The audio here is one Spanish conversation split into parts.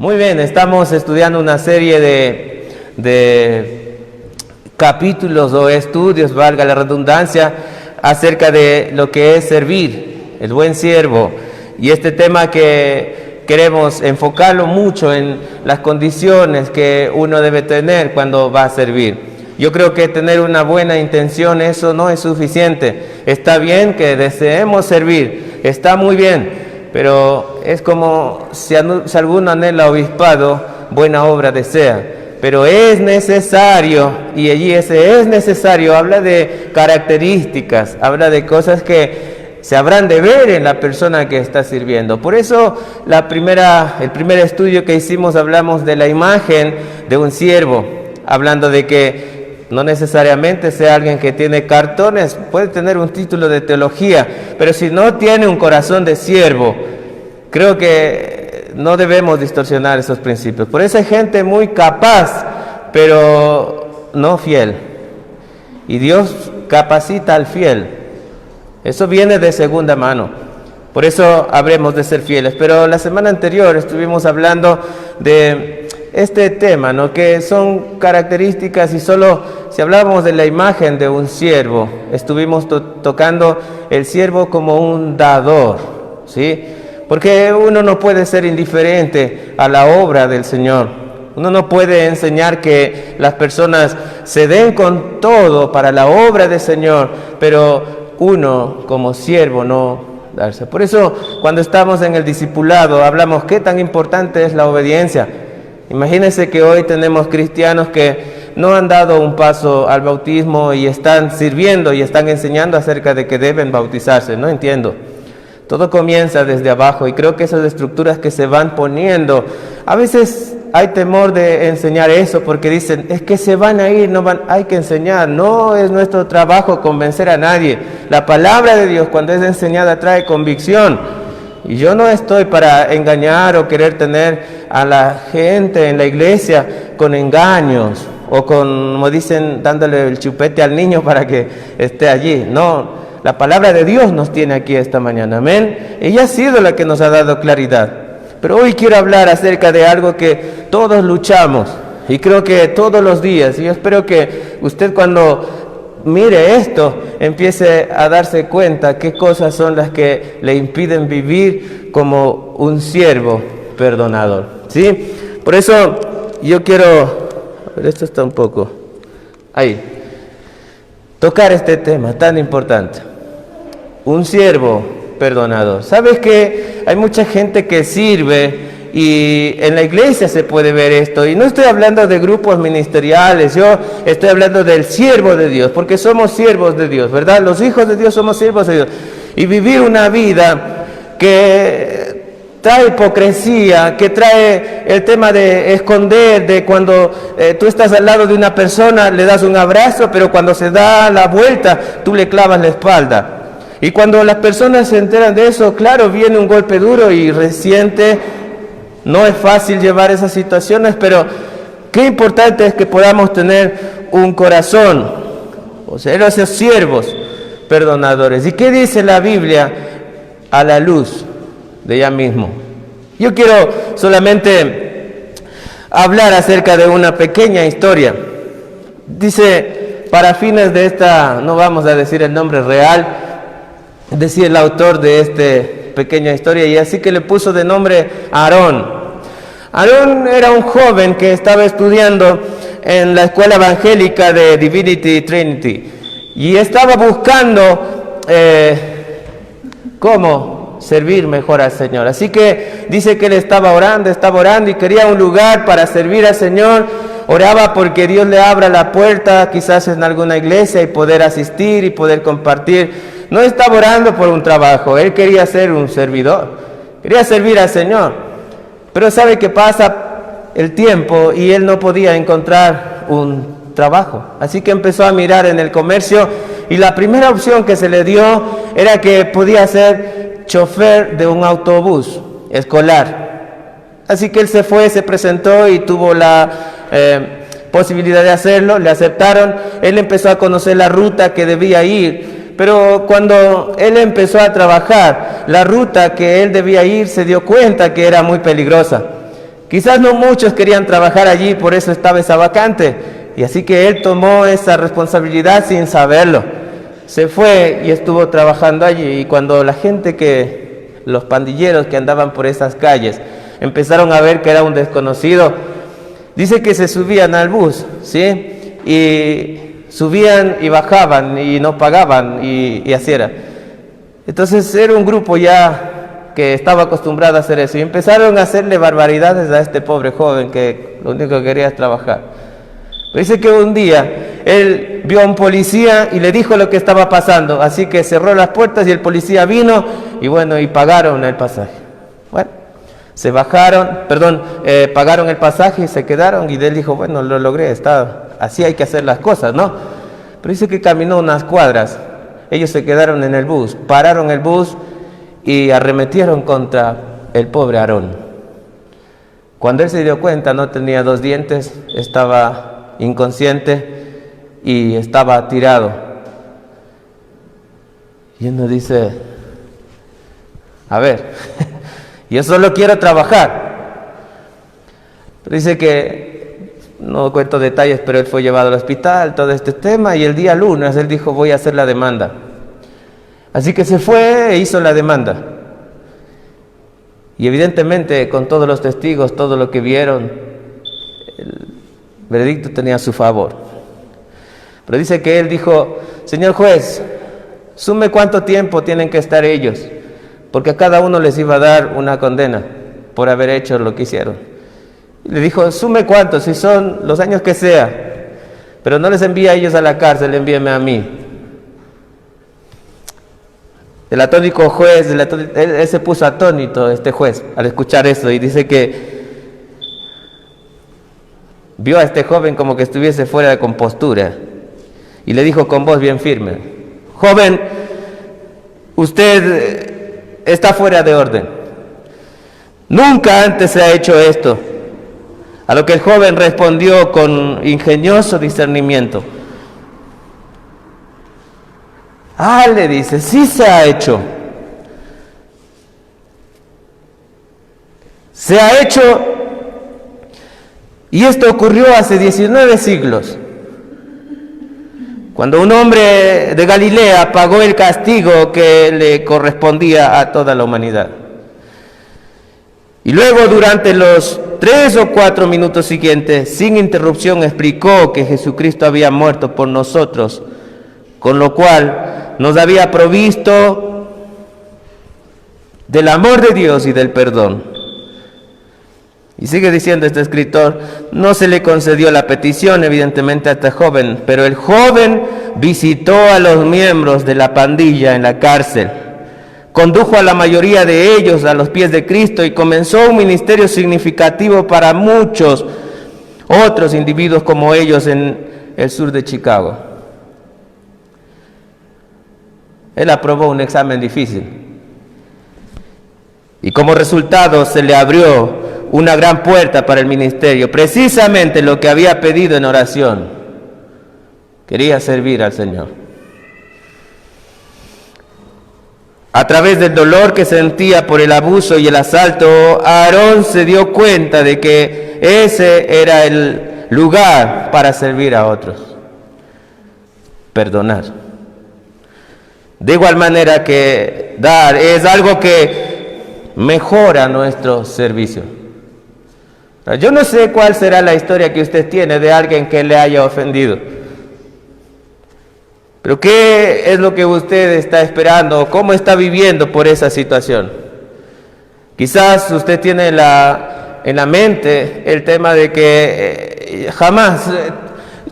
Muy bien, estamos estudiando una serie de capítulos o estudios, valga la redundancia, acerca de lo que es servir, el buen siervo. Y este tema que queremos enfocarlo mucho en las condiciones que uno debe tener cuando va a servir. Yo creo que tener una buena intención, eso no es suficiente. Está bien que deseemos servir, está muy bien, pero es como si alguno anhela obispado, buena obra desea. Pero es necesario, y allí ese es necesario, habla de características, habla de cosas que se habrán de ver en la persona que está sirviendo. Por eso el primer estudio que hicimos hablamos de la imagen de un siervo, hablando de que no necesariamente sea alguien que tiene cartones, puede tener un título de teología, pero si no tiene un corazón de siervo, creo que no debemos distorsionar esos principios. Por eso hay gente muy capaz, pero no fiel. Y Dios capacita al fiel. Eso viene de segunda mano. Por eso habremos de ser fieles. Pero la semana anterior estuvimos hablando de este tema, ¿no? Que son características, y solo si hablamos de la imagen de un siervo, estuvimos tocando el siervo como un dador, ¿sí? Porque uno no puede ser indiferente a la obra del Señor. Uno no puede enseñar que las personas se den con todo para la obra del Señor, pero uno como siervo no darse. Por eso cuando estamos en el discipulado hablamos qué tan importante es la obediencia. Imagínense que hoy tenemos cristianos que no han dado un paso al bautismo y están sirviendo y están enseñando acerca de que deben bautizarse. No entiendo. Todo comienza desde abajo, y creo que esas estructuras que se van poniendo, a veces hay temor de enseñar eso porque dicen, es que se van a ir, hay que enseñar. No es nuestro trabajo convencer a nadie. La palabra de Dios, cuando es enseñada, trae convicción. Y yo no estoy para engañar o querer tener a la gente en la iglesia con engaños o con, como dicen, dándole el chupete al niño para que esté allí. No, la palabra de Dios nos tiene aquí esta mañana, amén. Ella ha sido la que nos ha dado claridad. Pero hoy quiero hablar acerca de algo que todos luchamos, y creo que todos los días, y yo espero que usted cuando mire esto, empiece a darse cuenta qué cosas son las que le impiden vivir como un siervo perdonador, ¿sí? Por eso yo quiero, a ver, esto está un poco, ahí, tocar este tema tan importante, un siervo perdonador. ¿Sabes que hay mucha gente que sirve? Y en la iglesia se puede ver esto, y no estoy hablando de grupos ministeriales, yo estoy hablando del siervo de Dios, porque somos siervos de Dios, ¿verdad? Los hijos de Dios somos siervos de Dios, y vivir una vida que trae hipocresía, que trae el tema de esconder, de cuando tú estás al lado de una persona, le das un abrazo, pero cuando se da la vuelta, tú le clavas la espalda. Y cuando las personas se enteran de eso, claro, viene un golpe duro y reciente. No es fácil llevar esas situaciones, pero qué importante es que podamos tener un corazón, o sea, esos siervos perdonadores. ¿Y qué dice la Biblia a la luz de ella mismo? Yo quiero solamente hablar acerca de una pequeña historia. Dice, para fines de esta, no vamos a decir el nombre real, decía el autor de esta pequeña historia, y así que le puso de nombre Aarón. Aarón era un joven que estaba estudiando en la escuela evangélica de Divinity Trinity y estaba buscando cómo servir mejor al Señor. Así que dice que él estaba orando y quería un lugar para servir al Señor. Oraba porque Dios le abra la puerta, quizás en alguna iglesia, y poder asistir y poder compartir. No estaba orando por un trabajo, él quería ser un servidor, quería servir al Señor. Pero ¿sabe qué pasa? El tiempo, y él no podía encontrar un trabajo. Así que empezó a mirar en el comercio, y la primera opción que se le dio era que podía ser chofer de un autobús escolar. Así que él se fue, se presentó y tuvo la posibilidad de hacerlo, le aceptaron. Él empezó a conocer la ruta que debía ir. Pero cuando él empezó a trabajar, la ruta que él debía ir se dio cuenta que era muy peligrosa, Quizás no muchos querían trabajar allí, por eso estaba esa vacante. Y así que él tomó esa responsabilidad sin saberlo. Se fue y estuvo trabajando allí. Y cuando la gente los pandilleros que andaban por esas calles, empezaron a ver que era un desconocido, dice que se subían al bus, ¿sí? Y subían y bajaban y no pagaban y así era. Entonces era un grupo ya que estaba acostumbrado a hacer eso, y empezaron a hacerle barbaridades a este pobre joven que lo único que quería es trabajar. Pero dice que un día él vio a un policía y le dijo lo que estaba pasando, así que cerró las puertas y el policía vino y bueno, y pagaron el pasaje. Bueno, se bajaron, pagaron el pasaje y se quedaron, y él dijo, bueno, lo logré, así hay que hacer las cosas, ¿no? Pero dice que caminó unas cuadras, ellos se quedaron en el bus, pararon el bus y arremetieron contra el pobre Aarón. Cuando él se dio cuenta, no tenía 2 dientes, estaba inconsciente y estaba tirado. Y uno dice, a ver, yo solo quiero trabajar. Pero dice que, no cuento detalles, pero él fue llevado al hospital, todo este tema, y el día lunes él dijo, voy a hacer la demanda. Así que se fue e hizo la demanda. Y evidentemente con todos los testigos, todo lo que vieron, el veredicto tenía a su favor. Pero dice que él dijo, señor juez, sume cuánto tiempo tienen que estar ellos, porque a cada uno les iba a dar una condena por haber hecho lo que hicieron. Y le dijo, sume cuánto, si son los años que sea, pero no les envíe a ellos a la cárcel, envíeme a mí. El atónico juez, él se puso atónito, este juez, al escuchar eso, y dice que vio a este joven como que estuviese fuera de compostura, y le dijo con voz bien firme, joven, usted está fuera de orden, nunca antes se ha hecho esto. A lo que el joven respondió con ingenioso discernimiento, le dice, sí se ha hecho. Se ha hecho, y esto ocurrió hace 19 siglos, cuando un hombre de Galilea pagó el castigo que le correspondía a toda la humanidad. Y luego, durante los 3 o 4 minutos siguientes, sin interrupción, explicó que Jesucristo había muerto por nosotros, con lo cual nos había provisto del amor de Dios y del perdón. Y sigue diciendo este escritor, no se le concedió la petición evidentemente a este joven, pero el joven visitó a los miembros de la pandilla en la cárcel, condujo a la mayoría de ellos a los pies de Cristo y comenzó un ministerio significativo para muchos otros individuos como ellos en el sur de Chicago. Él aprobó un examen difícil y como resultado se le abrió una gran puerta para el ministerio, precisamente lo que había pedido en oración. Quería servir al Señor. A través del dolor que sentía por el abuso y el asalto, Aarón se dio cuenta de que ese era el lugar para servir a otros, perdonar. De igual manera que dar es algo que mejora nuestro servicio. Yo no sé cuál será la historia que usted tiene de alguien que le haya ofendido, pero ¿qué es lo que usted está esperando? ¿Cómo está viviendo por esa situación? Quizás usted tiene en la mente el tema de que jamás,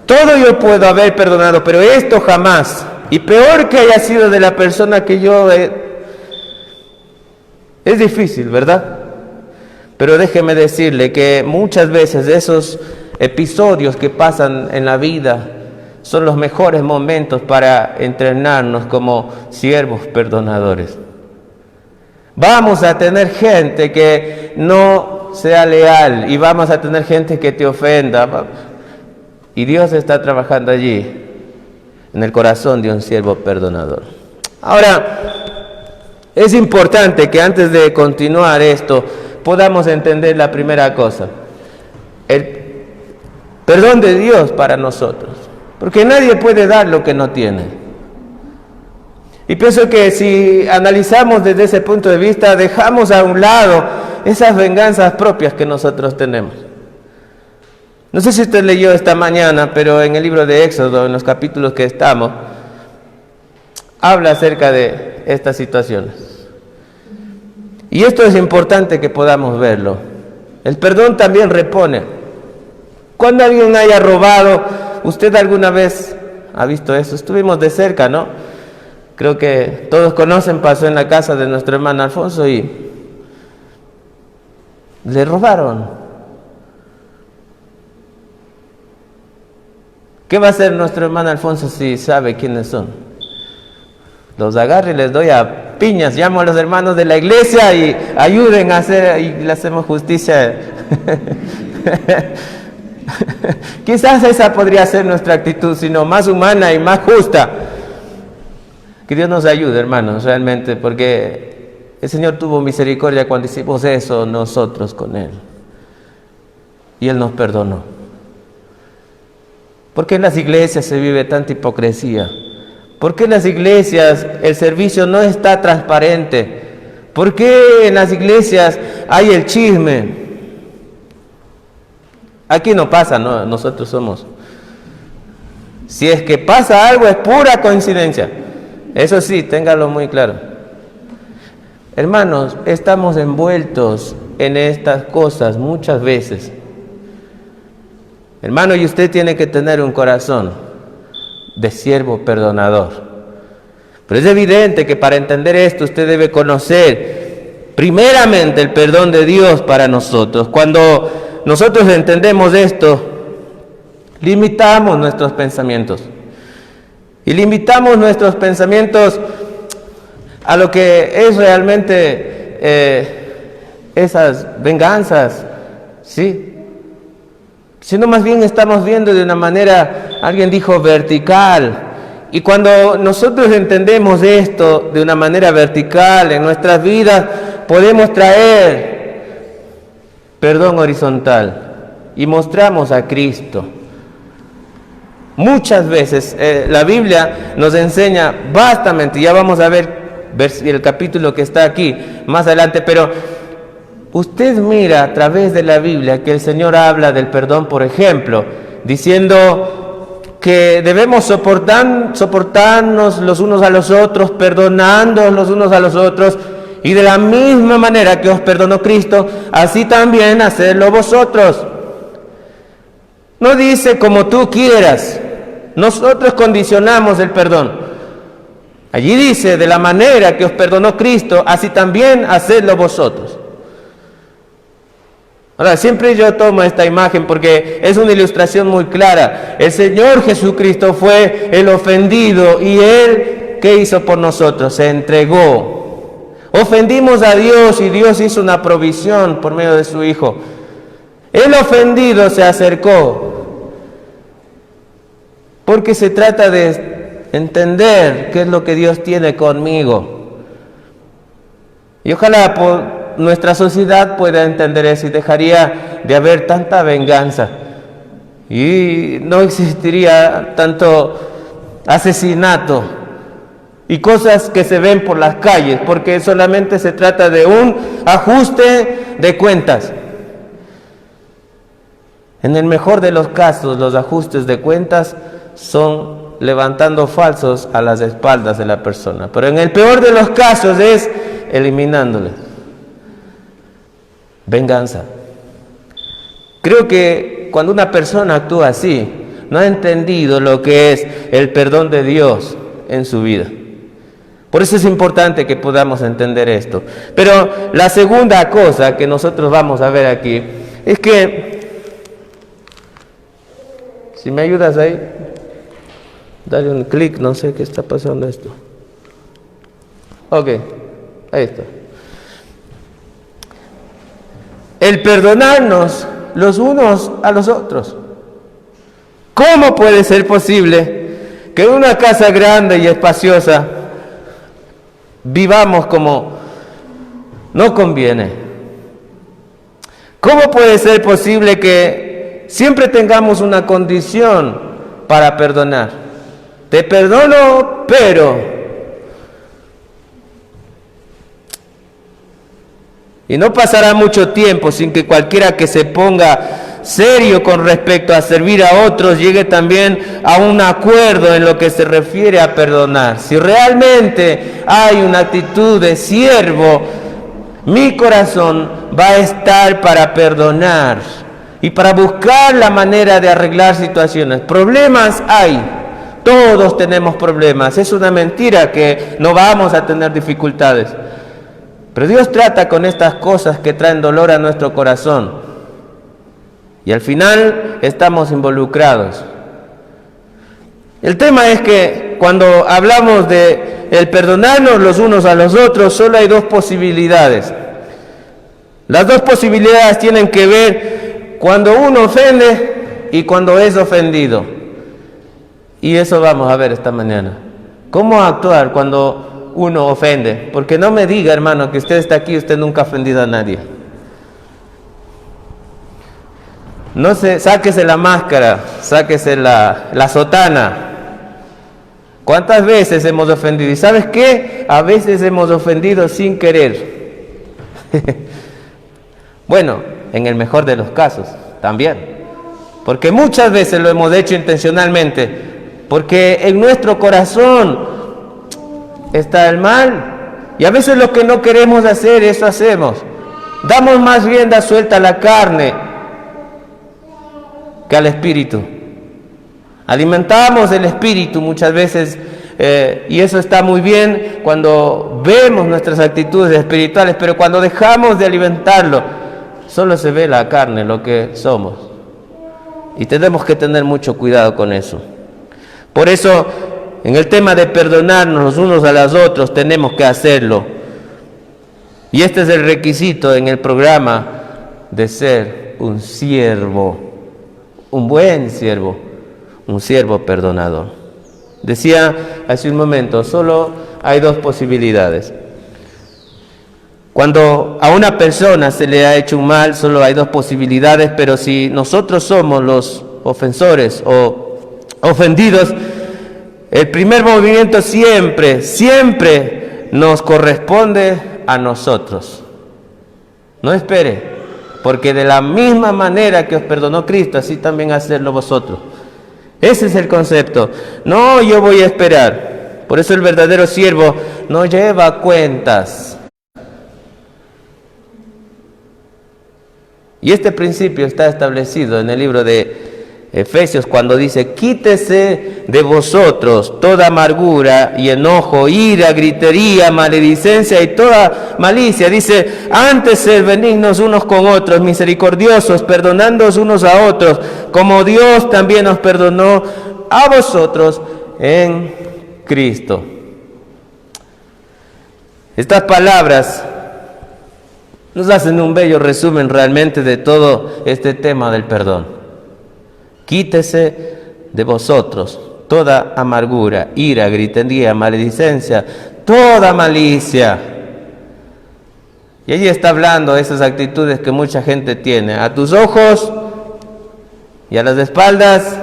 todo yo puedo haber perdonado, pero esto jamás. Y peor que haya sido de la persona que yo... es difícil, ¿verdad? Pero déjeme decirle que muchas veces esos episodios que pasan en la vida son los mejores momentos para entrenarnos como siervos perdonadores. Vamos a tener gente que no sea leal y vamos a tener gente que te ofenda. Y Dios está trabajando allí, en el corazón de un siervo perdonador. Ahora, Es importante que antes de continuar esto podamos entender la primera cosa, el perdón de Dios para nosotros, porque nadie puede dar lo que no tiene. Y pienso que si analizamos desde ese punto de vista, dejamos a un lado esas venganzas propias que nosotros tenemos. No sé si usted leyó esta mañana, pero en el libro de Éxodo, en los capítulos que estamos, habla acerca de estas situaciones. Y esto es importante que podamos verlo. El perdón también repone. Cuando alguien haya robado, ¿usted alguna vez ha visto eso? Estuvimos de cerca, ¿no? Creo que todos conocen, pasó en la casa de nuestro hermano Alfonso y le robaron. ¿Qué va a hacer nuestro hermano Alfonso si sabe quiénes son? Los agarro y les doy a piñas, llamo a los hermanos de la iglesia y ayuden a hacer, y le hacemos justicia. Quizás esa podría ser nuestra actitud, sino más humana y más justa. Que Dios nos ayude, hermanos, realmente, porque el Señor tuvo misericordia cuando hicimos eso nosotros con Él. Y Él nos perdonó. ¿Por qué en las iglesias se vive tanta hipocresía? ¿Por qué en las iglesias el servicio no está transparente? ¿Por qué en las iglesias hay el chisme? Aquí no pasa, ¿no? Nosotros somos. Si es que pasa algo es pura coincidencia. Eso sí, téngalo muy claro. Hermanos, estamos envueltos en estas cosas muchas veces. Hermano, y usted tiene que tener un corazón de siervo perdonador. Pero es evidente que para entender esto usted debe conocer primeramente el perdón de Dios para nosotros. Cuando nosotros entendemos esto, limitamos nuestros pensamientos. Y limitamos nuestros pensamientos a lo que es realmente esas venganzas, ¿sí? Sino más bien estamos viendo de una manera, alguien dijo, vertical. Y cuando nosotros entendemos esto de una manera vertical en nuestras vidas, podemos traer perdón horizontal y mostramos a Cristo. Muchas veces la Biblia nos enseña bastante, ya vamos a ver el capítulo que está aquí más adelante, pero usted mira a través de la Biblia que el Señor habla del perdón, por ejemplo, diciendo que debemos soportarnos los unos a los otros, perdonando los unos a los otros, y de la misma manera que os perdonó Cristo, así también hacedlo vosotros. No dice como tú quieras, nosotros condicionamos el perdón. Allí dice, de la manera que os perdonó Cristo, así también hacedlo vosotros. Ahora, siempre yo tomo esta imagen porque es una ilustración muy clara. El Señor Jesucristo fue el ofendido y Él, ¿qué hizo por nosotros? Se entregó. Ofendimos a Dios y Dios hizo una provisión por medio de su Hijo. El ofendido se acercó. Porque se trata de entender qué es lo que Dios tiene conmigo. Y ojalá nuestra sociedad pueda entender eso y dejaría de haber tanta venganza. Y no existiría tanto asesinato y cosas que se ven por las calles, porque solamente se trata de un ajuste de cuentas. En el mejor de los casos, los ajustes de cuentas son levantando falsos a las espaldas de la persona, pero en el peor de los casos es eliminándoles. Venganza. Creo que cuando una persona actúa así, no ha entendido lo que es el perdón de Dios en su vida. Por eso es importante que podamos entender esto. Pero la segunda cosa que nosotros vamos a ver aquí es que, si me ayudas ahí, dale un clic, no sé qué está pasando esto. Ok, ahí está. El perdonarnos los unos a los otros. ¿Cómo puede ser posible que en una casa grande y espaciosa vivamos como no conviene. ¿Cómo puede ser posible que siempre tengamos una condición para perdonar? Te perdono, pero... Y no pasará mucho tiempo sin que cualquiera que se ponga serio con respecto a servir a otros llegue también a un acuerdo en lo que se refiere a perdonar. Si realmente hay una actitud de siervo, mi corazón va a estar para perdonar y para buscar la manera de arreglar situaciones. Problemas hay, todos tenemos problemas. Es una mentira que no vamos a tener dificultades. Pero Dios trata con estas cosas que traen dolor a nuestro corazón. Y al final estamos involucrados. El tema es que cuando hablamos de el perdonarnos los unos a los otros, solo hay dos posibilidades. Las dos posibilidades tienen que ver cuando uno ofende y cuando es ofendido. Y eso vamos a ver esta mañana. ¿Cómo actuar cuando uno ofende? Porque no me diga, hermano, que usted está aquí y usted nunca ha ofendido a nadie. No sé, sáquese la máscara, sáquese la sotana. ¿Cuántas veces hemos ofendido? ¿Y sabes qué? A veces hemos ofendido sin querer. Bueno, en el mejor de los casos, también. Porque muchas veces lo hemos hecho intencionalmente. Porque en nuestro corazón está el mal. Y a veces lo que no queremos hacer, eso hacemos. Damos más rienda suelta a la carne que al espíritu. Alimentamos el espíritu muchas veces, y eso está muy bien cuando vemos nuestras actitudes espirituales, pero cuando dejamos de alimentarlo, solo se ve la carne, lo que somos. Y tenemos que tener mucho cuidado con eso. Por eso, en el tema de perdonarnos los unos a los otros, tenemos que hacerlo. Y este es el requisito en el programa de ser un siervo, un buen siervo, un siervo perdonador. Decía hace un momento, solo hay dos posibilidades. Cuando a una persona se le ha hecho un mal, solo hay dos posibilidades, pero si nosotros somos los ofensores o ofendidos, el primer movimiento siempre nos corresponde a nosotros. No espere, porque de la misma manera que os perdonó Cristo, así también hacerlo vosotros. Ese es el concepto. No, yo voy a esperar. Por eso el verdadero siervo no lleva cuentas. Y este principio está establecido en el libro de Efesios cuando dice: quítese de vosotros toda amargura y enojo, ira, gritería, maledicencia y toda malicia. Dice: antes sed benignos unos con otros, misericordiosos, perdonándoos unos a otros, como Dios también os perdonó a vosotros en Cristo. Estas palabras nos hacen un bello resumen realmente de todo este tema del perdón. Quítese de vosotros toda amargura, ira, gritería, maledicencia, toda malicia. Y allí está hablando de esas actitudes que mucha gente tiene. A tus ojos y a las espaldas.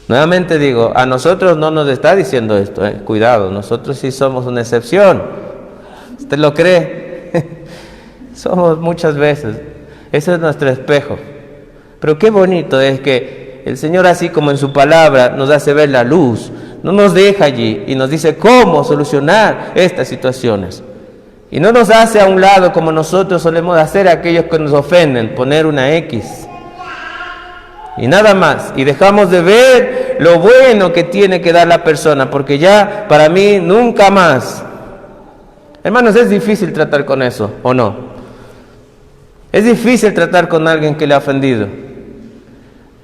Nuevamente digo, a nosotros no nos está diciendo esto, cuidado, nosotros sí somos una excepción. ¿Usted lo cree? Somos muchas veces. Ese es nuestro espejo. Pero qué bonito es que el Señor, así como en su palabra, nos hace ver la luz, no nos deja allí y nos dice cómo solucionar estas situaciones. Y no nos hace a un lado como nosotros solemos hacer a aquellos que nos ofenden, poner una X. Y nada más. Y dejamos de ver lo bueno que tiene que dar la persona, porque ya para mí nunca más. Hermanos, es difícil tratar con eso, ¿o no? Es difícil tratar con alguien que le ha ofendido.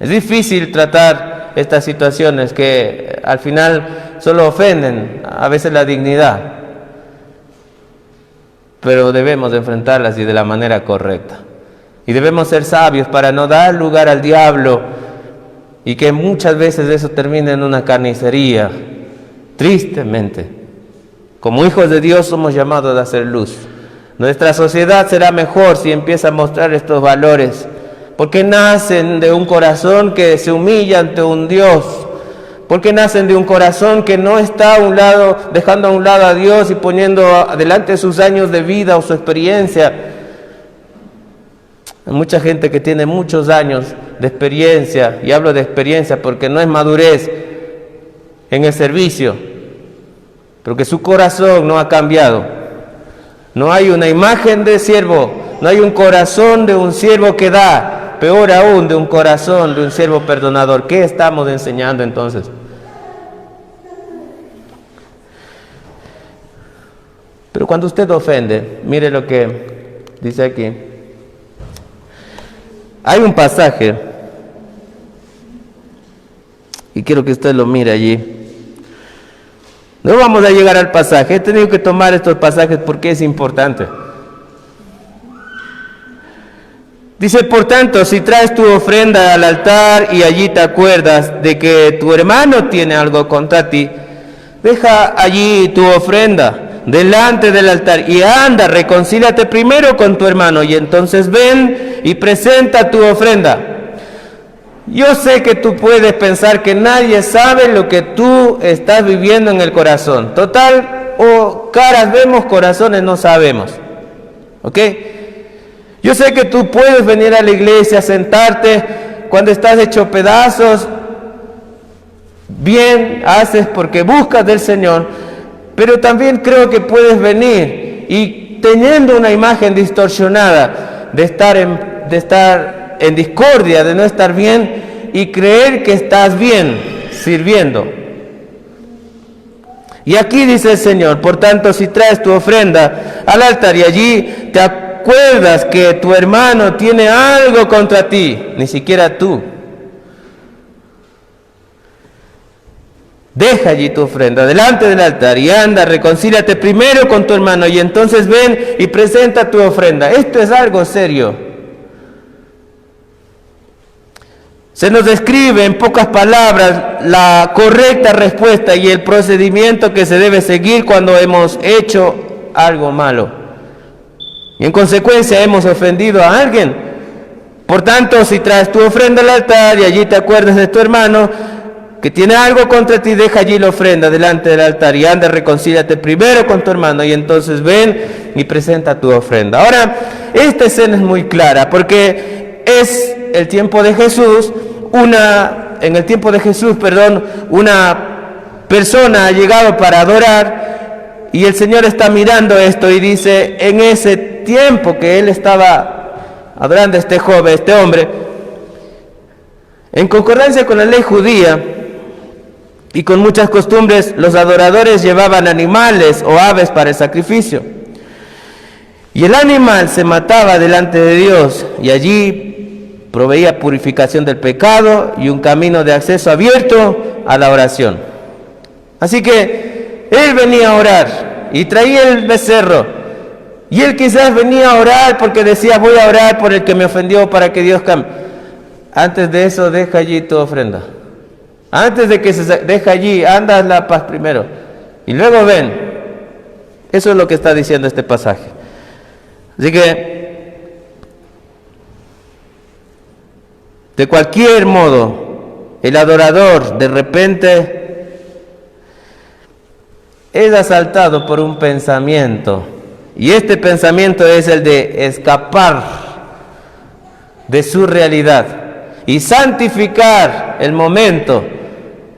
Es difícil tratar estas situaciones que al final solo ofenden a veces la dignidad. Pero debemos enfrentarlas y de la manera correcta. Y debemos ser sabios para no dar lugar al diablo y que muchas veces eso termine en una carnicería tristemente. Como hijos de Dios somos llamados a hacer luz. Nuestra sociedad será mejor si empieza a mostrar estos valores, porque nacen de un corazón que se humilla ante un Dios, porque nacen de un corazón que no está a un lado, dejando a un lado a Dios y poniendo adelante sus años de vida o su experiencia. Hay mucha gente que tiene muchos años de experiencia, y hablo de experiencia porque no es madurez en el servicio, pero que su corazón no ha cambiado. No hay una imagen de siervo, no hay un corazón de un siervo que da, peor aún de un corazón de un siervo perdonador. ¿Qué estamos enseñando entonces? Pero cuando usted ofende, mire lo que dice aquí. Hay un pasaje, y quiero que usted lo mire allí. No vamos a llegar al pasaje, he tenido que tomar estos pasajes porque es importante. Dice, por tanto, si traes tu ofrenda al altar y allí te acuerdas de que tu hermano tiene algo contra ti, deja allí tu ofrenda delante del altar y anda, reconcíliate primero con tu hermano y entonces ven y presenta tu ofrenda. Yo sé que tú puedes pensar que nadie sabe lo que tú estás viviendo en el corazón. Total, o caras vemos, corazones no sabemos. ¿Ok? Yo sé que tú puedes venir a la iglesia, sentarte cuando estás hecho pedazos. Bien haces porque buscas del Señor, pero también creo que puedes venir y teniendo una imagen distorsionada de estar en discordia, de no estar bien y creer que estás bien sirviendo. Y aquí dice el Señor, por tanto, si traes tu ofrenda al altar y allí te acuerdas que tu hermano tiene algo contra ti, ni siquiera tú, deja allí tu ofrenda delante del altar y anda, reconcíliate primero con tu hermano y entonces ven y presenta tu ofrenda. Esto es algo serio. Se nos describe en pocas palabras la correcta respuesta y el procedimiento que se debe seguir cuando hemos hecho algo malo. Y en consecuencia hemos ofendido a alguien. Por tanto, si traes tu ofrenda al altar y allí te acuerdas de tu hermano que tiene algo contra ti, deja allí la ofrenda delante del altar y anda, reconcíliate primero con tu hermano y entonces ven y presenta tu ofrenda. Ahora, esta escena es muy clara porque es el tiempo de Jesús, una persona ha llegado para adorar y el Señor está mirando esto y dice, en ese tiempo que él estaba adorando a este joven, este hombre, en concordancia con la ley judía y con muchas costumbres, los adoradores llevaban animales o aves para el sacrificio. Y el animal se mataba delante de Dios y allí proveía purificación del pecado y un camino de acceso abierto a la oración. Así que él venía a orar y traía el becerro. Y él quizás venía a orar porque decía, voy a orar por el que me ofendió para que Dios cambie. Antes de eso, deja allí tu ofrenda. Antes de que se deja allí, anda a la paz primero. Y luego ven. Eso es lo que está diciendo este pasaje. Así que, de cualquier modo, el adorador de repente es asaltado por un pensamiento. Y este pensamiento es el de escapar de su realidad y santificar el momento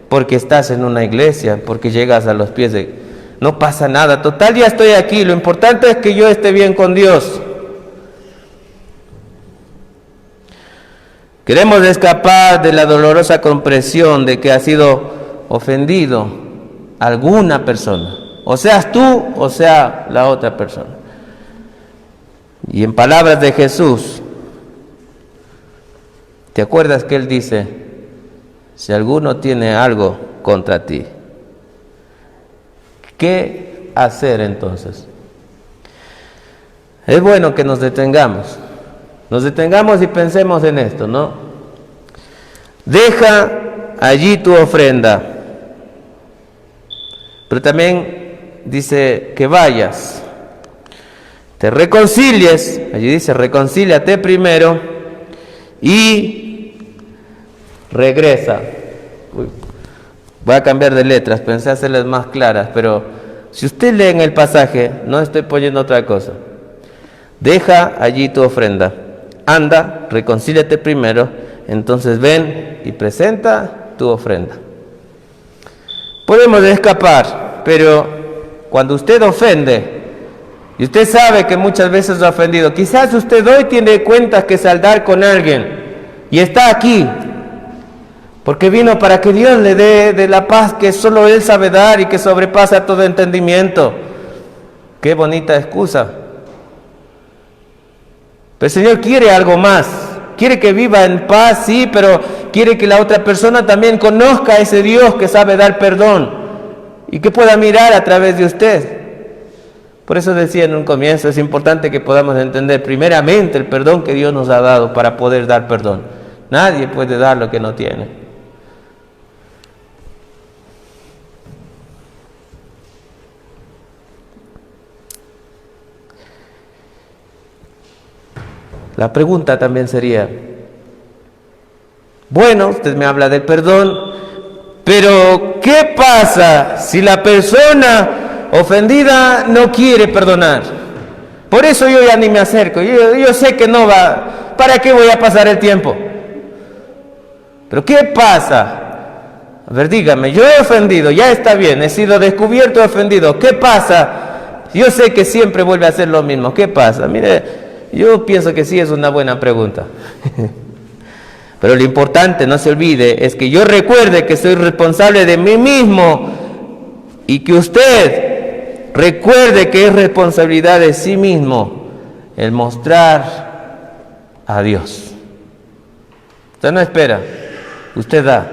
porque estás en una iglesia, porque llegas a los pies de... No pasa nada, total ya estoy aquí, lo importante es que yo esté bien con Dios. Queremos escapar de la dolorosa comprensión de que ha sido ofendido alguna persona, o seas tú o sea la otra persona. Y en palabras de Jesús, ¿te acuerdas que Él dice, si alguno tiene algo contra ti? ¿Qué hacer entonces? Es bueno que nos detengamos y pensemos en esto, ¿no? Deja allí tu ofrenda Pero también dice que vayas, te reconcilies, allí dice reconcíliate primero y regresa. Voy a cambiar de letras, pensé hacerlas más claras, pero si usted lee en el pasaje, no estoy poniendo otra cosa. Deja allí tu ofrenda, anda, reconcíliate primero, entonces ven y presenta tu ofrenda. Podemos escapar, pero cuando usted ofende, y usted sabe que muchas veces ha ofendido, quizás usted hoy tiene cuentas que saldar con alguien, y está aquí, porque vino para que Dios le dé de la paz que solo Él sabe dar y que sobrepasa todo entendimiento. Qué bonita excusa. Pero el Señor quiere algo más. Quiere que viva en paz, sí, pero quiere que la otra persona también conozca a ese Dios que sabe dar perdón y que pueda mirar a través de usted. Por eso decía en un comienzo, es importante que podamos entender primeramente el perdón que Dios nos ha dado para poder dar perdón. Nadie puede dar lo que no tiene. La pregunta también sería, bueno, usted me habla del perdón, pero ¿qué pasa si la persona ofendida no quiere perdonar? Por eso yo ya ni me acerco, yo sé que no va, ¿para qué voy a pasar el tiempo? Pero ¿qué pasa? A ver, dígame, yo he ofendido, ya está bien, he sido descubierto ofendido, ¿qué pasa? Yo sé que siempre vuelve a hacer lo mismo, ¿qué pasa? Mire, yo pienso que sí es una buena pregunta. Pero lo importante, no se olvide, es que yo recuerde que soy responsable de mí mismo y que usted recuerde que es responsabilidad de sí mismo el mostrar a Dios. Usted no espera, usted da.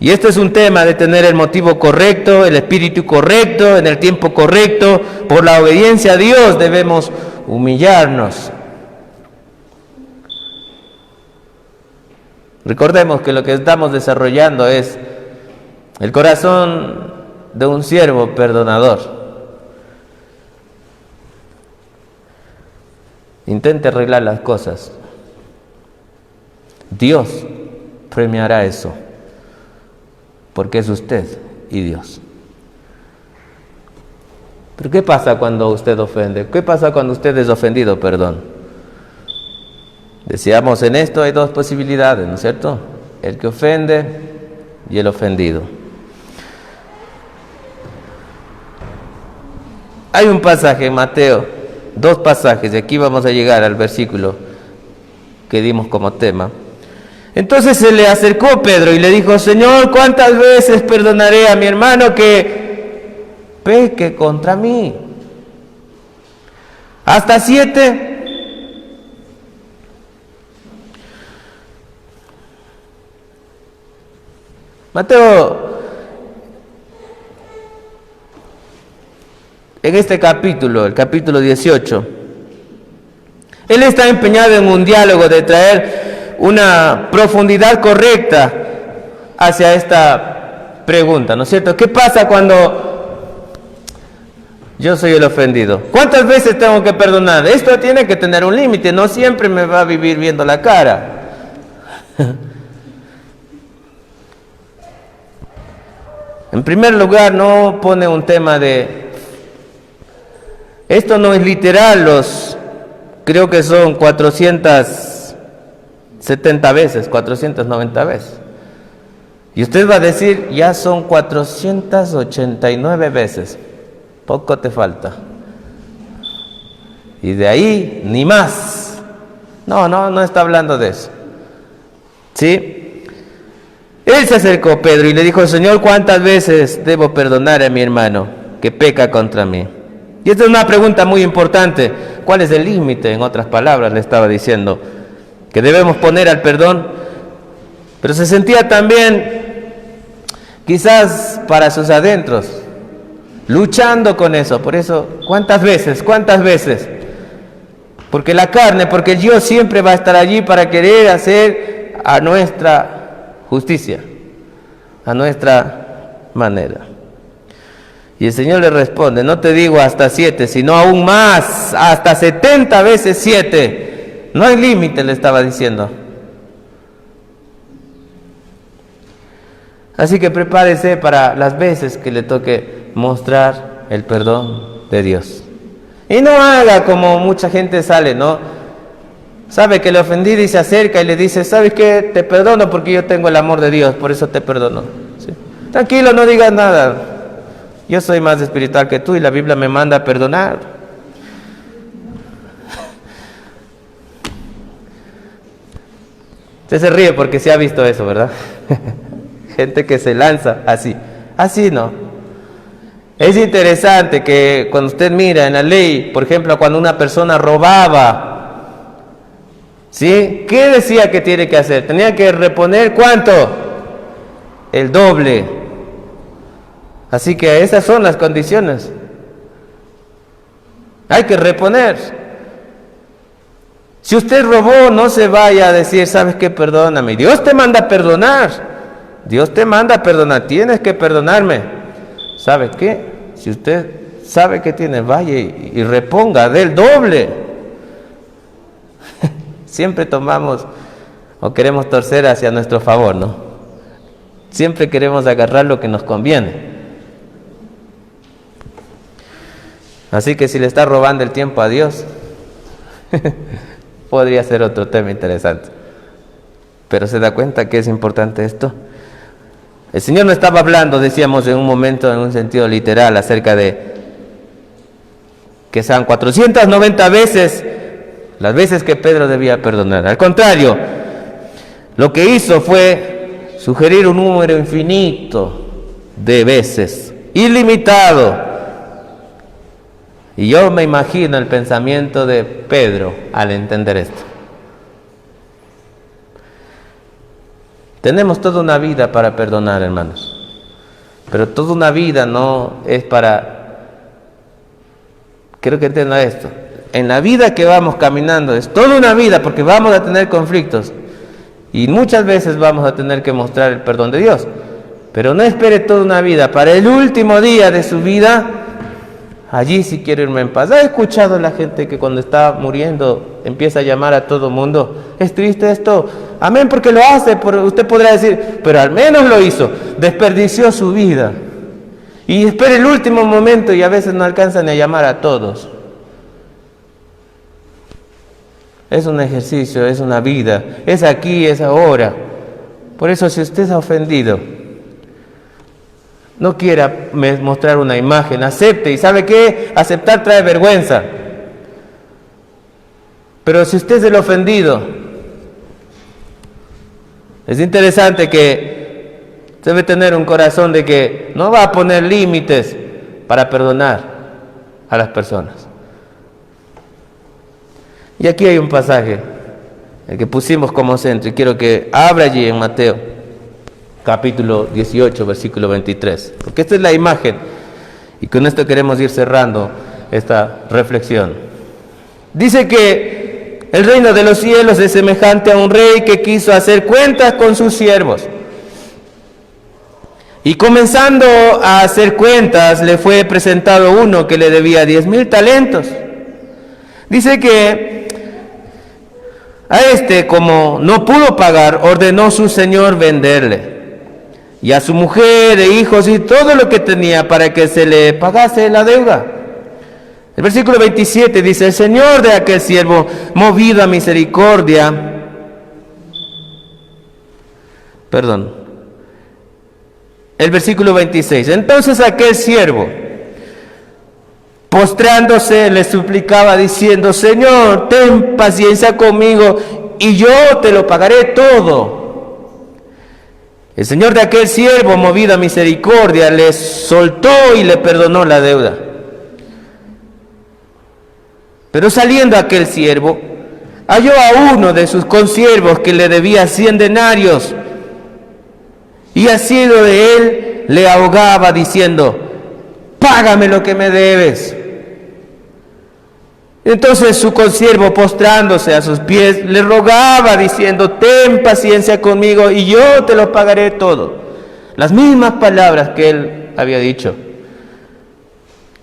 Y este es un tema de tener el motivo correcto, el espíritu correcto, en el tiempo correcto. Por la obediencia a Dios debemos humillarnos. Recordemos que lo que estamos desarrollando es el corazón de un siervo perdonador. Intente arreglar las cosas. Dios premiará eso. Porque es usted y Dios. Pero ¿qué pasa cuando usted ofende? ¿Qué pasa cuando usted es ofendido? Perdón. Decíamos, en esto hay dos posibilidades, ¿no es cierto? El que ofende y el ofendido. Hay un pasaje en Mateo, dos pasajes, y aquí vamos a llegar al versículo que dimos como tema. Entonces se le acercó Pedro y le dijo, Señor, ¿cuántas veces perdonaré a mi hermano que peque contra mí? ¿Hasta 7? Mateo, en este capítulo, el capítulo 18, él está empeñado en un diálogo de traer una profundidad correcta hacia esta pregunta, ¿no es cierto? ¿Qué pasa cuando yo soy el ofendido? ¿Cuántas veces tengo que perdonar? Esto tiene que tener un límite, no siempre me va a vivir viendo la cara. En primer lugar, no pone un tema de... Esto no es literal, creo que son 470 veces, 490 veces. Y usted va a decir, ya son 489 veces. Poco te falta. Y de ahí, ni más. No está hablando de eso. ¿Sí? Él se acercó, Pedro, y le dijo, Señor, ¿cuántas veces debo perdonar a mi hermano que peca contra mí? Y esta es una pregunta muy importante. ¿Cuál es el límite? En otras palabras, le estaba diciendo que debemos poner al perdón. Pero se sentía también, quizás para sus adentros, luchando con eso. Por eso, ¿cuántas veces? Porque la carne, porque el yo siempre va a estar allí para querer hacer a nuestra justicia, a nuestra manera. Y el Señor le responde, no te digo hasta 7, sino aún más, hasta 70 veces 7. No hay límite, le estaba diciendo. Así que prepárese para las veces que le toque mostrar el perdón de Dios. Y no haga como mucha gente sale, ¿no? Sabe que le ofendí y se acerca y le dice, ¿sabes qué? Te perdono porque yo tengo el amor de Dios, por eso te perdono. ¿Sí? Tranquilo, no digas nada. Yo soy más espiritual que tú y la Biblia me manda a perdonar. Usted se ríe porque se ha visto eso, ¿verdad? Gente que se lanza así. Así no. Es interesante que cuando usted mira en la ley, por ejemplo, cuando una persona robaba, ¿sí? ¿Qué decía que tiene que hacer? Tenía que reponer ¿cuánto? El doble. Así que esas son las condiciones. Hay que reponer. Si usted robó, no se vaya a decir, ¿sabes qué? Perdóname. Dios te manda a perdonar. Dios te manda a perdonar. Tienes que perdonarme. ¿Sabe qué? Si usted sabe que tiene, vaya y reponga del doble. Siempre tomamos o queremos torcer hacia nuestro favor, ¿no? Siempre queremos agarrar lo que nos conviene. Así que si le está robando el tiempo a Dios, podría ser otro tema interesante. Pero se da cuenta que es importante esto. El Señor no estaba hablando, decíamos en un momento, en un sentido literal, acerca de que sean 490 veces las veces que Pedro debía perdonar. Al contrario, lo que hizo fue sugerir un número infinito de veces, ilimitado. Y yo me imagino el pensamiento de Pedro al entender esto. Tenemos toda una vida para perdonar, hermanos. Pero toda una vida no es para... Quiero que entienda esto. En la vida que vamos caminando es toda una vida porque vamos a tener conflictos. Y muchas veces vamos a tener que mostrar el perdón de Dios. Pero no espere toda una vida. Para el último día de su vida, allí sí quiero irme en paz. ¿Ha escuchado la gente que cuando está muriendo empieza a llamar a todo mundo? ¿Es triste esto? Amén, porque lo hace. Usted podrá decir, pero al menos lo hizo. Desperdició su vida. Y espera el último momento y a veces no alcanzan a llamar a todos. Es un ejercicio, es una vida. Es aquí, es ahora. Por eso si usted se ha ofendido, no quiera mostrar una imagen, acepte. ¿Y sabe qué? Aceptar trae vergüenza. Pero si usted es el ofendido, es interesante que debe tener un corazón de que no va a poner límites para perdonar a las personas. Y aquí hay un pasaje, el que pusimos como centro, y quiero que abra allí en Mateo, capítulo 18, versículo 23, porque esta es la imagen, y con esto queremos ir cerrando esta reflexión. Dice que el reino de los cielos es semejante a un rey que quiso hacer cuentas con sus siervos. Y comenzando a hacer cuentas, le fue presentado uno que le debía 10,000 talentos. Dice que a este, como no pudo pagar, ordenó su señor venderle, y a su mujer e hijos y todo lo que tenía, para que se le pagase la deuda. El versículo 27 dice, el señor de aquel siervo, movido a misericordia, el versículo 26, entonces aquel siervo, postrándose, le suplicaba diciendo, Señor, ten paciencia conmigo y yo te lo pagaré todo. El señor de aquel siervo, movido a misericordia, le soltó y le perdonó la deuda. Pero saliendo aquel siervo, halló a uno de sus consiervos que le debía 100 denarios, y asido de él le ahogaba diciendo, págame lo que me debes. Entonces su consiervo, postrándose a sus pies, le rogaba diciendo, ten paciencia conmigo y yo te lo pagaré todo. las mismas palabras que él había dicho.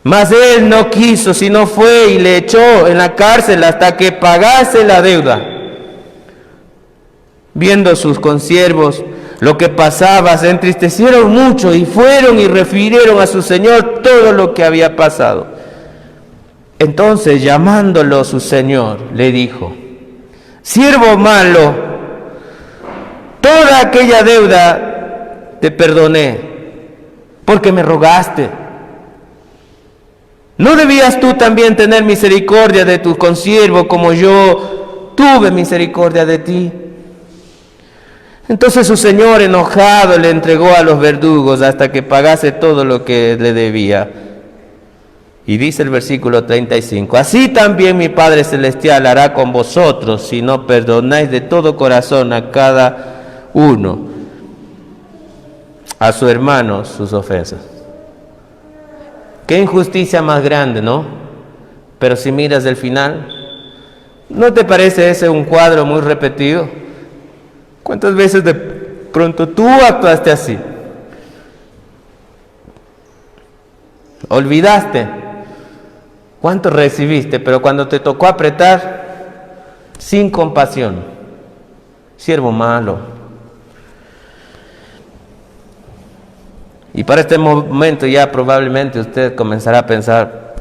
Mas él no quiso, sino fue y le echó en la cárcel hasta que pagase la deuda. Viendo sus consiervos lo que pasaba, se entristecieron mucho y fueron y refirieron a su señor todo lo que había pasado. Entonces, llamándolo su señor, le dijo: siervo malo, toda aquella deuda te perdoné, porque me rogaste. ¿No debías tú también tener misericordia de tu consiervo como yo tuve misericordia de ti? Entonces su señor, enojado, le entregó a los verdugos hasta que pagase todo lo que le debía. Y dice el versículo 35, así también mi Padre Celestial hará con vosotros si no perdonáis de todo corazón a cada uno, a su hermano, sus ofensas. Qué injusticia más grande, ¿no? Pero si miras el final, ¿no te parece ese un cuadro muy repetido? ¿Cuántas veces de pronto tú actuaste así? Olvidaste cuánto recibiste, pero cuando te tocó apretar, sin compasión, siervo malo. Y para este momento ya probablemente usted comenzará a pensar,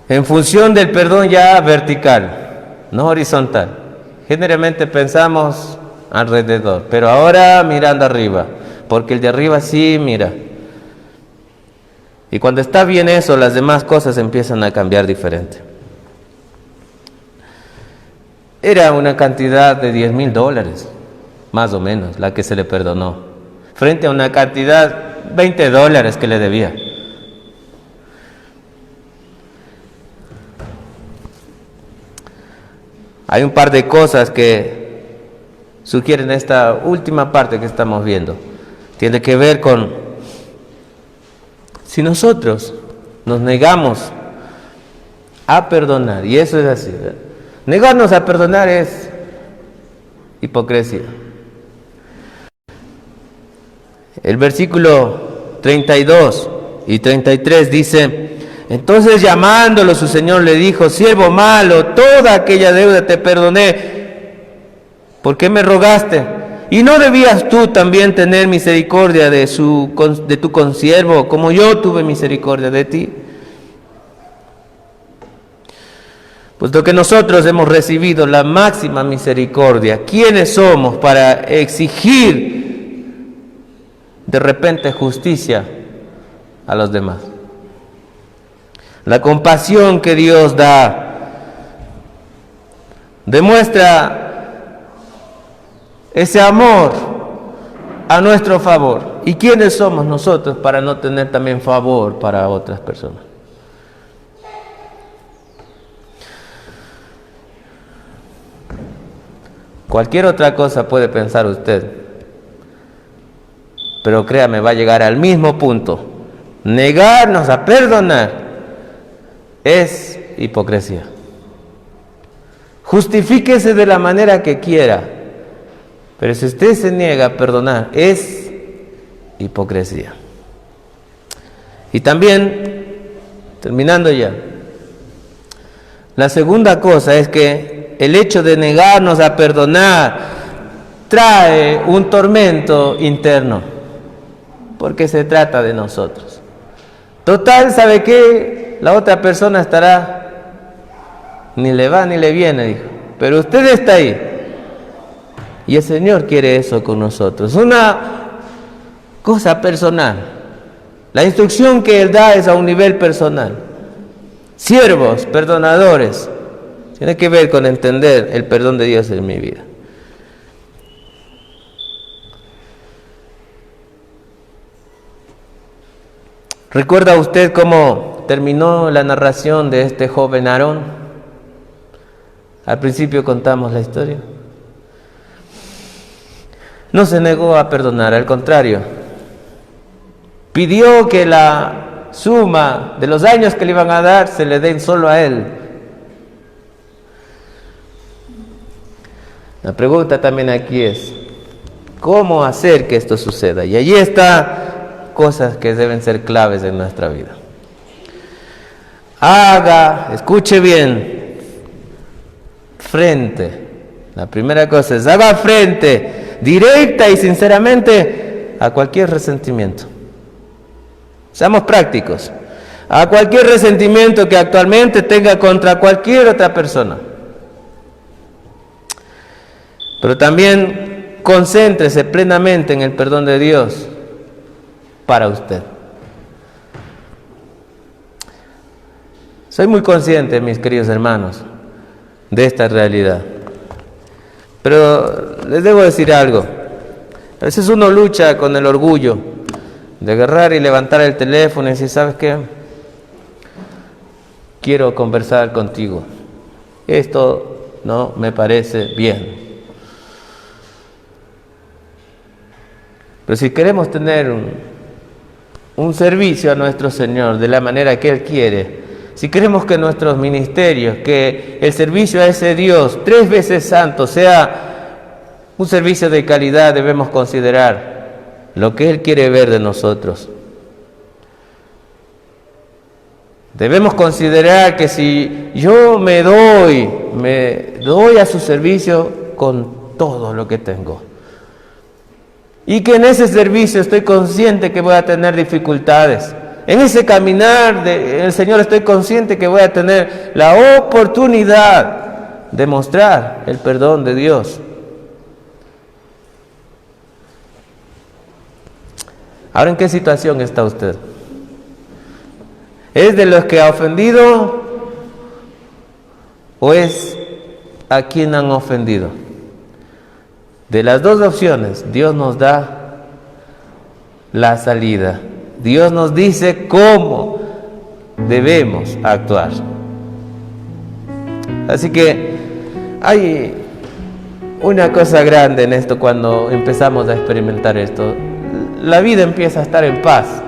en función del perdón ya vertical, no horizontal. Generalmente pensamos alrededor, pero ahora mirando arriba, porque el de arriba sí mira. Y cuando está bien eso, las demás cosas empiezan a cambiar diferente. Era una cantidad de $10,000, más o menos, la que se le perdonó, frente a una cantidad $20 que le debía. Hay un par de cosas que sugieren esta última parte que estamos viendo. Tiene que ver con si nosotros nos negamos a perdonar, y eso es así, ¿verdad? Negarnos a perdonar es hipocresía. El versículo 32 y 33 dice: entonces llamándolo su señor le dijo: siervo malo, toda aquella deuda te perdoné, ¿por qué me rogaste? ¿Y no debías tú también tener misericordia de tu consiervo, como yo tuve misericordia de ti? Puesto que nosotros hemos recibido la máxima misericordia, ¿quiénes somos para exigir de repente justicia a los demás? La compasión que Dios da demuestra ese amor a nuestro favor. ¿Y quiénes somos nosotros para no tener también favor para otras personas? Cualquier otra cosa puede pensar usted, pero créame, va a llegar al mismo punto. Negarnos a perdonar es hipocresía. Justifíquese de la manera que quiera, pero si usted se niega a perdonar, es hipocresía. Y también, terminando ya, la segunda cosa es que el hecho de negarnos a perdonar trae un tormento interno, porque se trata de nosotros. Total, ¿sabe qué? La otra persona estará, ni le va ni le viene, dijo, pero usted está ahí. Y el Señor quiere eso con nosotros, una cosa personal. La instrucción que Él da es a un nivel personal. Siervos, perdonadores, tiene que ver con entender el perdón de Dios en mi vida. ¿Recuerda usted cómo terminó la narración de este joven Aarón? Al principio contamos la historia. No se negó a perdonar, al contrario, pidió que la suma de los años que le iban a dar se le den solo a él. La pregunta también aquí es, cómo hacer que esto suceda. Y allí está cosas que deben ser claves en nuestra vida. Escuche bien, frente. La primera cosa es, haga frente, directa y sinceramente, a cualquier resentimiento. Seamos prácticos. A cualquier resentimiento que actualmente tenga contra cualquier otra persona. Pero también concéntrese plenamente en el perdón de Dios para usted. Soy muy consciente, mis queridos hermanos, de esta realidad. Pero les debo decir algo. A veces uno lucha con el orgullo de agarrar y levantar el teléfono y decir, ¿sabes qué? Quiero conversar contigo. Esto no me parece bien. Pero si queremos tener un servicio a nuestro Señor de la manera que Él quiere, si queremos que nuestros ministerios, que el servicio a ese Dios 3 veces santo sea un servicio de calidad, debemos considerar lo que Él quiere ver de nosotros. Debemos considerar que si yo me doy a su servicio con todo lo que tengo. Y que en ese servicio estoy consciente que voy a tener dificultades. En ese caminar del Señor estoy consciente que voy a tener la oportunidad de mostrar el perdón de Dios. Ahora, ¿en qué situación está usted? ¿Es de los que ha ofendido o es a quien han ofendido? De las dos opciones, Dios nos da la salida. Dios nos dice cómo debemos actuar. Así que hay una cosa grande en esto cuando empezamos a experimentar esto. La vida empieza a estar en paz.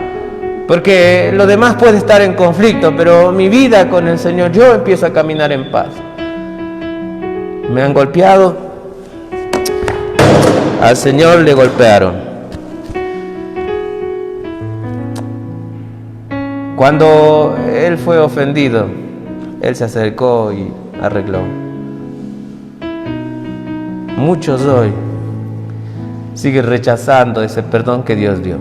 Porque lo demás puede estar en conflicto, pero mi vida con el Señor, yo empiezo a caminar en paz. Me han golpeado. Al Señor le golpearon. Cuando Él fue ofendido, Él se acercó y arregló. Muchos hoy siguen rechazando ese perdón que Dios dio.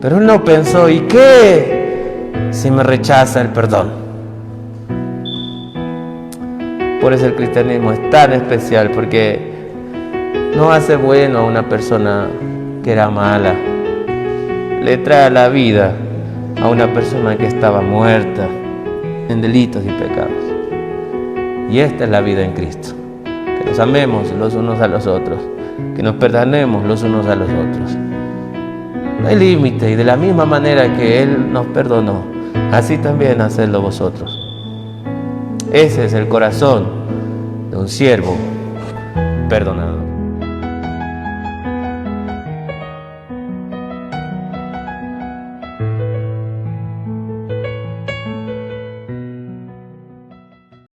Pero Él no pensó, ¿y qué si me rechaza el perdón? Por eso el cristianismo es tan especial, porque no hace bueno a una persona que era mala. Le trae a la vida a una persona que estaba muerta en delitos y pecados. Y esta es la vida en Cristo. Que nos amemos los unos a los otros. Que nos perdonemos los unos a los otros. No hay límite, y de la misma manera que Él nos perdonó, así también hacedlo vosotros. Ese es el corazón de un siervo perdonador.